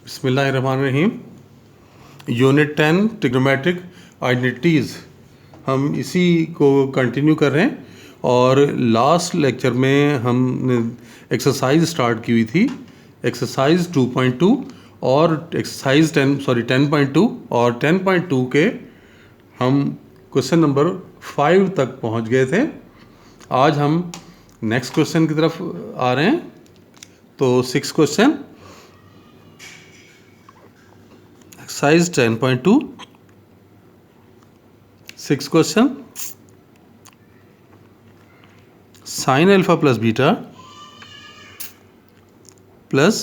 बिस्मिल्लाहिर्रहमानिर्रहीम। Unit 10 trigonometric identities, हम इसी को कंटिन्यू कर रहे हैं। और लास्ट लेक्चर में हमने एक्सरसाइज स्टार्ट की हुई थी, एक्सरसाइज 2.2 और एक्सरसाइज 10.2 और 10.2 के हम क्वेश्चन नंबर 5 तक पहुंच गए थे। आज हम नेक्स्ट क्वेश्चन की तरफ आ रहे हैं। तो 6 question, exercise 10.2, 6 question. Sine alpha plus beta plus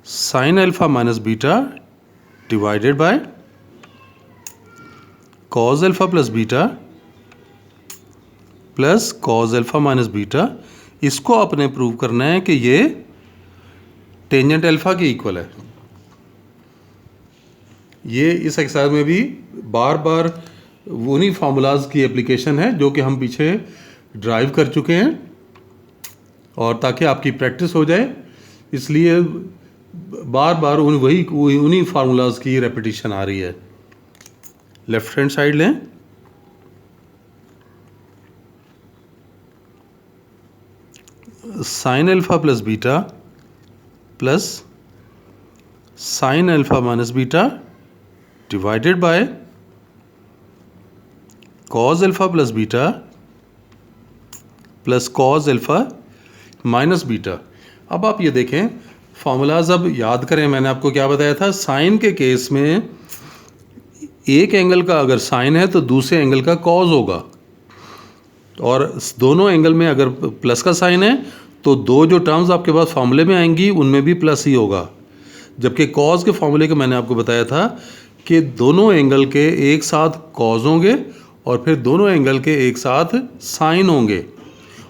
sign alpha minus beta divided by cause alpha plus beta plus cos alpha minus beta. इसको आपने प्रूव करना है कि ये टेंजेंट अल्फा के इक्वल है। ये इस एक्सरसाइज में भी बार बार उन्हीं फार्मूलाज की एप्लीकेशन है जो कि हम पीछे ड्राइव कर चुके हैं, और ताकि आपकी प्रैक्टिस हो जाए इसलिए बार बार उन्हीं फार्मूलाज की रेपिटेशन आ रही है। लेफ्ट हैंड साइड लें, sine alpha plus beta plus sign alpha minus beta divided by cause alpha plus beta plus cos alpha minus beta. अब आप ये देखें फार्मूलाज अब याद करें। मैंने आपको क्या बताया था, साइन के केस में एक एंगल का अगर साइन है तो दूसरे एंगल का कॉज होगा, और दोनों एंगल में अगर प्लस का साइन है तो दो जो टर्म्स आपके पास फार्मूले में आएंगी उनमें भी प्लस ही होगा। जबकि कॉज के फार्मूले का मैंने आपको बताया था कि दोनों एंगल के एक साथ कॉज होंगे और फिर दोनों एंगल के एक साथ साइन होंगे,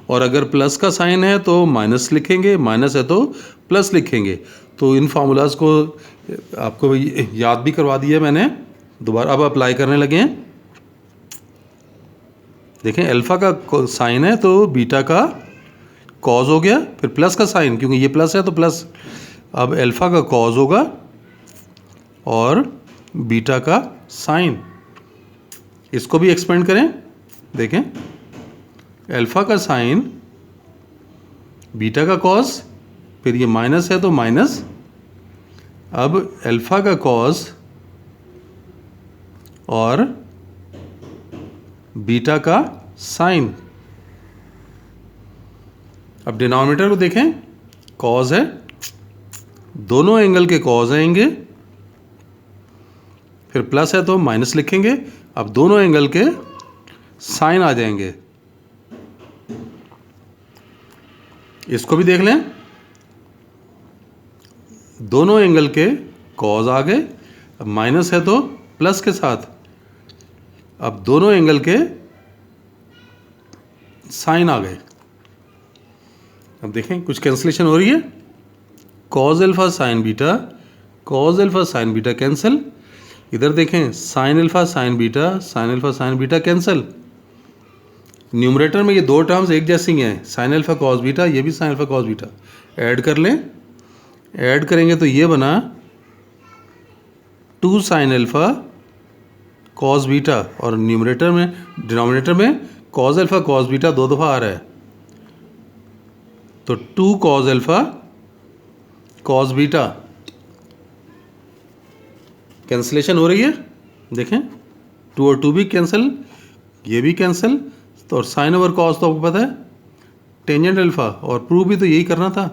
और अगर प्लस का साइन है तो माइनस लिखेंगे, माइनस है तो प्लस लिखेंगे। तो इन फार्मूलाज को आपको याद भी करवा दिया मैंने, दोबारा अब अप्लाई करने लगे हैं। देखें अल्फ़ा का साइन है तो बीटा का कॉज हो गया, फिर प्लस का साइन, क्योंकि ये प्लस है तो प्लस, अब अल्फ़ा का कॉज होगा और बीटा का साइन। इसको भी एक्सपेंड करें, देखें अल्फ़ा का साइन, बीटा का कॉज, फिर ये माइनस है तो माइनस, अब अल्फ़ा का कॉज और बीटा का साइन। अब डिनोमिनेटर को देखें, कॉज है, दोनों एंगल के कॉज आएंगे, फिर प्लस है तो माइनस लिखेंगे, अब दोनों एंगल के साइन आ जाएंगे। इसको भी देख लें, दोनों एंगल के कॉज आ गए, अब माइनस है तो प्लस के साथ, अब दोनों एंगल के साइन आ गए। अब देखें कुछ कैंसिलेशन हो रही है, cause alpha sign beta, cause alpha sign beta cancel. इधर देखें sine alpha sign beta, sine alpha sign beta cancel. Numerator में ये दो टर्म्स एक जैसी हैं, साइन अल्फा कॉस बीटा, ये भी sine alpha cos beta. Add कर लें, ऐड करेंगे तो ये बना 2 साइन अल्फा कॉस बीटा, और न्यूमरेटर में डिनोमिनेटर में कॉस अल्फा कॉस बीटा दो दफ़ा आ रहा है तो 2 cos alpha cos beta. Cancellation हो रही है, देखें 2 और 2 भी कैंसिल, ये भी कैंसिल, तो और साइन ओवर कॉस तो आपको पता है टेंजेंट अल्फा, और प्रूव भी तो यही करना था,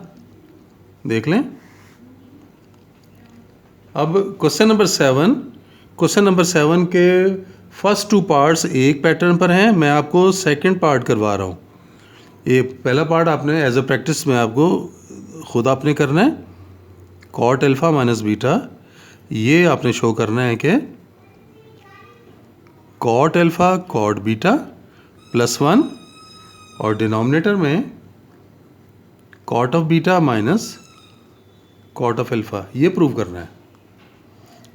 देख लें। अब क्वेश्चन नंबर 7, क्वेश्चन नंबर 7 के फर्स्ट 2 पार्ट्स एक पैटर्न पर हैं, मैं आपको सेकंड पार्ट करवा रहा हूँ। ये पहला पार्ट आपने एज अ प्रैक्टिस में आपको खुद आपने करना है, कॉट अल्फा माइनस बीटा, ये आपने शो करना है कि कॉट अल्फा कॉट बीटा +1, और डिनोमिनेटर में cot of beta minus cot of alpha, ये प्रूव करना है।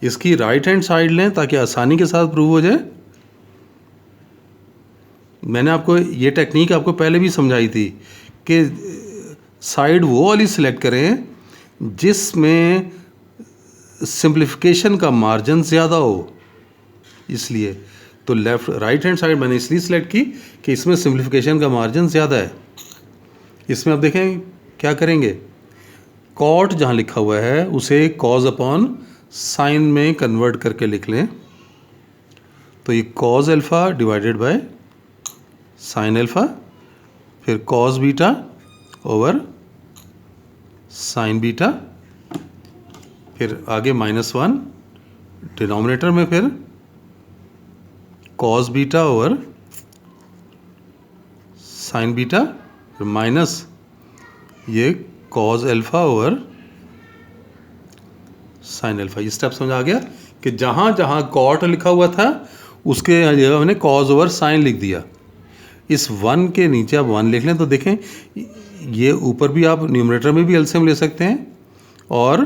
इसकी राइट हैंड साइड लें ताकि आसानी के साथ प्रूव हो जाए। मैंने आपको ये टेक्निक आपको पहले भी समझाई थी कि साइड वो वाली सिलेक्ट करें जिसमें सिंप्लीफिकेशन का मार्जिन ज़्यादा हो, इसलिए तो लेफ्ट राइट हैंड साइड मैंने इसलिए सिलेक्ट की कि इसमें सिंप्लीफिकेशन का मार्जिन ज़्यादा है। इसमें आप देखें क्या करेंगे, कॉट जहाँ लिखा हुआ है उसे कॉज अपॉन साइन में कन्वर्ट करके लिख लें, तो ये cos alpha divided by sine alpha, फिर cos beta over sine beta, फिर आगे -1 डिनोमिनेटर में, फिर cos beta over sine beta, फिर माइनस ये cos alpha over sine alpha. ये स्टेप समझ आ गया कि जहाँ जहाँ कॉट लिखा हुआ था उसके जगह मैंने कॉज ओवर साइन लिख दिया। इस 1 के नीचे आप 1 लिख लें तो देखें ये ऊपर भी आप न्यूमरेटर में भी एलसीएम ले सकते हैं और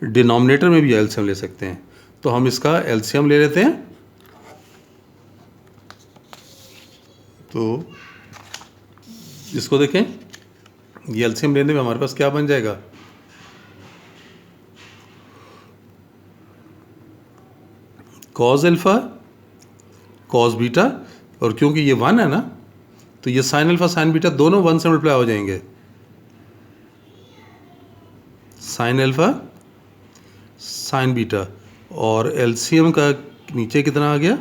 डिनोमिनेटर में भी एलसीएम ले सकते हैं। तो हम इसका एलसीएम ले लेते हैं। तो इसको देखें, ये एलसीएम लेने में हमारे पास क्या बन जाएगा, कॉज अल्फ़ा कॉज बीटा, और क्योंकि ये 1 है ना तो ये साइन अल्फ़ा साइन बीटा दोनों 1 से मल्टीप्लाई हो जाएंगे। साइन अल्फ़ा साइन बीटा और एलसीएम का नीचे कितना आ गया,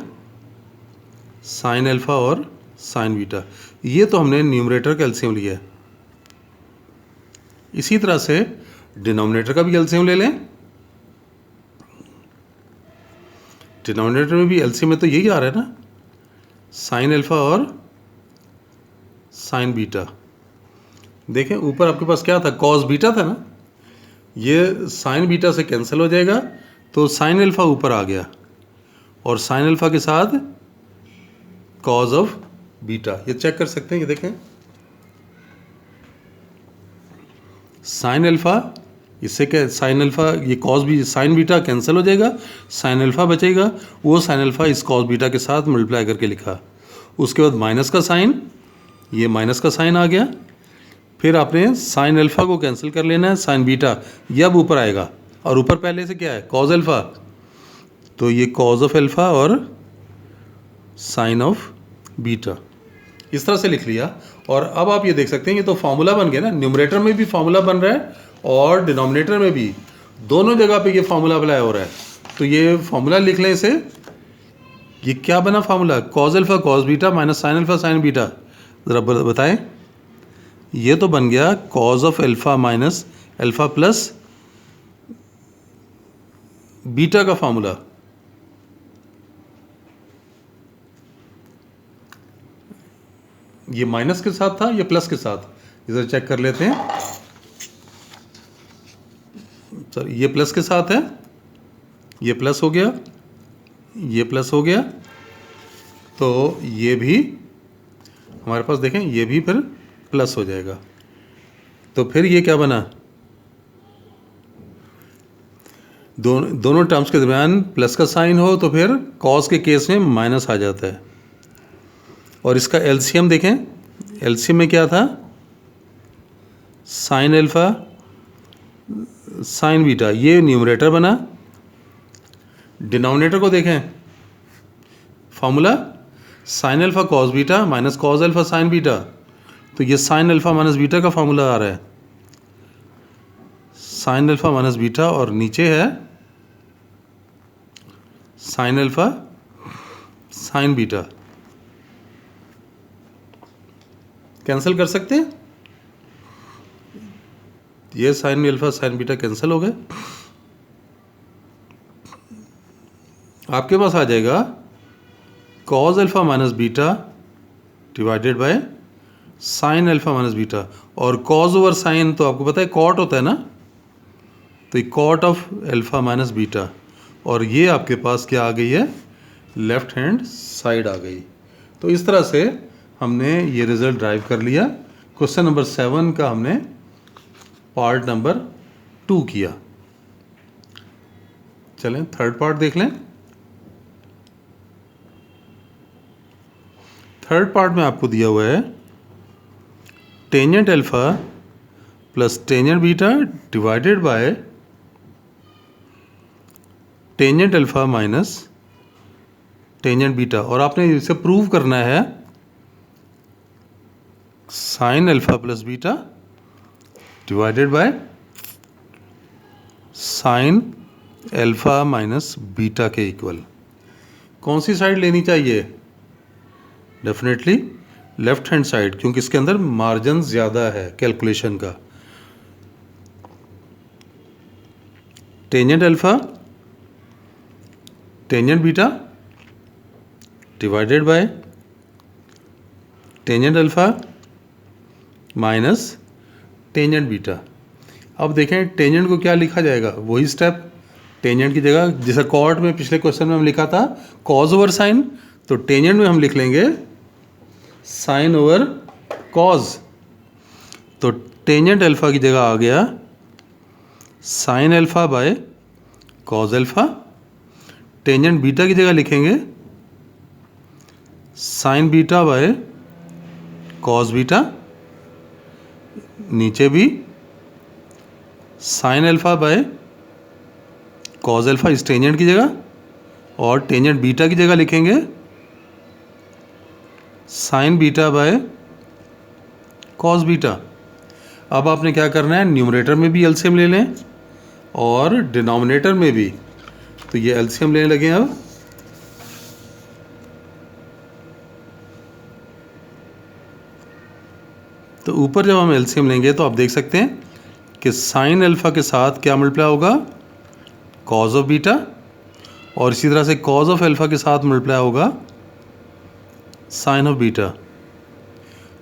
साइन अल्फ़ा और साइन बीटा। ये तो हमने न्यूमरेटर का एलसीएम लिया है। इसी तरह से डिनोमिनेटर का भी एलसीएम ले लें। डिनोमिनेटर में भी एलसीएम में तो यही आ रहा है ना, साइन अल्फ़ा और साइन बीटा। देखें ऊपर आपके पास क्या था, कॉस बीटा था ना, ये साइन बीटा से कैंसिल हो जाएगा तो साइन अल्फ़ा ऊपर आ गया और साइन अल्फ़ा के साथ कॉज ऑफ बीटा। ये चेक कर सकते हैं, ये देखें साइन अल्फ़ा, इससे क्या साइन अल्फ़ा ये कॉस भी साइन बीटा कैंसिल हो जाएगा, साइन अल्फ़ा बचेगा, वो साइन अल्फ़ा इस कॉस बीटा के साथ मल्टीप्लाई करके लिखा। उसके बाद माइनस का साइन, ये माइनस का साइन आ गया, फिर आपने साइन अल्फ़ा को कैंसिल कर लेना है, साइन बीटा ये अब ऊपर आएगा और ऊपर पहले से क्या है, कॉज अल्फ़ा, तो ये कॉज ऑफ अल्फ़ा और साइन ऑफ बीटा इस तरह से लिख लिया। और अब आप ये देख सकते हैं ये तो फॉर्मूला बन गया ना, न्यूमरेटर में भी फॉर्मूला बन रहा है और डिनोमिनेटर में भी, दोनों जगह पे ये फॉर्मूला अप्लाई हो रहा है। तो ये फॉर्मूला लिख लें इसे, ये क्या बना formula, cos alpha cos beta minus sine alpha sine beta. ज़रा बताएं, ये तो बन गया cause of alpha minus alpha plus beta का फॉर्मूला। ये माइनस के साथ था, ये प्लस के साथ, इधर चेक कर लेते हैं। सर ये प्लस के साथ है, ये प्लस हो गया, ये प्लस हो गया, तो ये भी हमारे पास देखें ये भी फिर प्लस हो जाएगा। तो फिर ये क्या बना, दोनों टर्म्स के दरमियान प्लस का साइन हो तो फिर कॉस के केस में माइनस आ जाता है। और इसका एलसीएम देखें, एलसीएम में क्या था, साइन अल्फ़ा साइन बीटा, ये न्यूमरेटर बना। डिनोमिनेटर को देखें, formula sine alpha cos beta minus cos alpha sine beta, तो ये साइन अल्फ़ा माइनस बीटा का फॉर्मूला आ रहा है, साइन अल्फ़ा माइनस बीटा, और नीचे है sine alpha sine beta. Cancel कर सकते हैं, ये sine alpha sine beta cancel हो गए। आपके पास आ जाएगा cos alpha minus beta divided by sine alpha minus beta, और कॉज ओवर साइन तो आपको पता है कॉट होता है ना, तो ये cot of alpha minus beta, और ये आपके पास क्या आ गई है, लेफ्ट हैंड साइड आ गई। तो इस तरह से हमने ये रिज़ल्ट ड्राइव कर लिया। क्वेश्चन नंबर 7 का हमने पार्ट नंबर 2 किया। चलें थर्ड पार्ट देख लें। थर्ड पार्ट में आपको दिया हुआ है tangent alpha plus tangent beta divided by tangent alpha minus tangent beta, और आपने इसे प्रूव करना है sine alpha plus beta divided by sign alpha minus beta के इक्वल। कौन सी साइड लेनी चाहिए? डेफिनेटली लेफ्ट हैंड साइड, क्योंकि इसके अंदर मार्जिन ज़्यादा है कैलकुलेशन का। Tangent alpha tangent beta divided by tangent alpha minus tangent beta. अब देखें टेंजेंट को क्या लिखा जाएगा, वही स्टेप टेंजेंट की जगह, जैसे कॉट में पिछले क्वेश्चन में हम लिखा था कॉज ओवर साइन, तो टेंजेंट में हम लिख लेंगे साइन ओवर कॉज। तो टेंजेंट अल्फा की जगह आ गया sine alpha by cause alpha. Tangent beta की जगह लिखेंगे sign beta by cos beta. नीचे भी sine alpha by cause alpha इस टेंजेंट की जगह, और टेंजेंट बीटा की जगह लिखेंगे sign beta by cos beta. अब आपने क्या करना है, न्यूमरेटर में भी एलसीएम ले लें और डिनोमिनेटर में भी। तो ये एलसीएम लेने लगे अब। तो ऊपर जब हम एलसीएम लेंगे तो आप देख सकते हैं कि साइन अल्फा के साथ क्या मल्टीप्लाई होगा, कॉज ऑफ बीटा, और इसी तरह से कॉज ऑफ अल्फा के साथ मल्टीप्लाई होगा साइन ऑफ बीटा,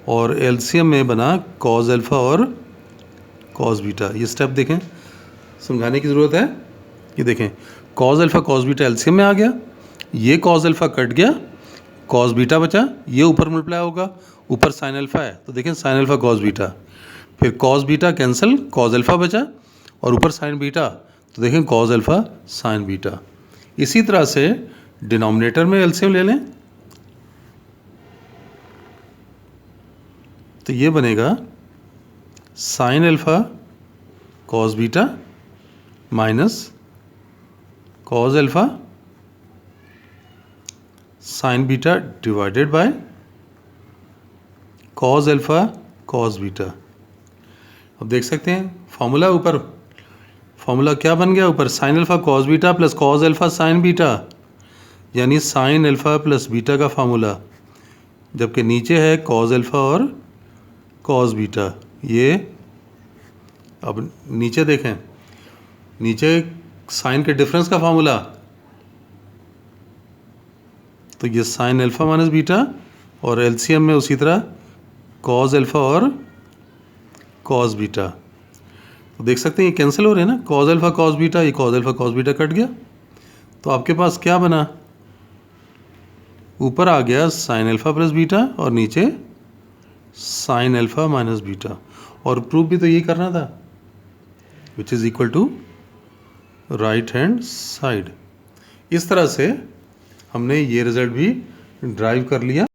और एलसीएम में बना कॉज अल्फा और कॉज बीटा। ये स्टेप देखें, समझाने की ज़रूरत है। ये देखें cause alpha cos beta LCM में आ गया, ये कॉज अल्फा कट गया, कॉज बीटा बचा, ये ऊपर मल्टीप्लाई होगा, ऊपर साइन अल्फा है तो देखें साइन अल्फा कॉज बीटा, फिर cos beta cancel, cause alpha बचा, और ऊपर साइन बीटा तो देखें कॉज अल्फा साइन बीटा। इसी तरह से डिनोमिनेटर में एलसीएम ले लें तो ये बनेगा sine alpha cos beta minus cos alpha sign beta divided by cause alpha cos beta. अब देख सकते हैं फॉर्मूला ऊपर, फॉर्मूला क्या बन गया ऊपर, sine alpha cos beta plus cos alpha sign beta, यानी साइन अल्फा प्लस बीटा का फार्मूला, जबकि नीचे है कॉज अल्फा और कॉज बीटा। ये अब नीचे देखें, नीचे साइन के डिफरेंस का फार्मूला, तो ये साइन अल्फा माइनस बीटा, और एलसीएम में उसी तरह कॉज अल्फा और कॉज बीटा। तो देख सकते हैं ये कैंसिल हो रहे हैं ना, कॉज अल्फा कॉज बीटा, ये cause alpha cos beta cut गया, तो आपके पास क्या बना, ऊपर आ गया साइन अल्फा प्लस बीटा और नीचे साइन अल्फा माइनस बीटा। और प्रूफ भी तो यही करना था, which is equal to right hand side. इस तरह से हमने ये रिजल्ट भी ड्राइव कर लिया।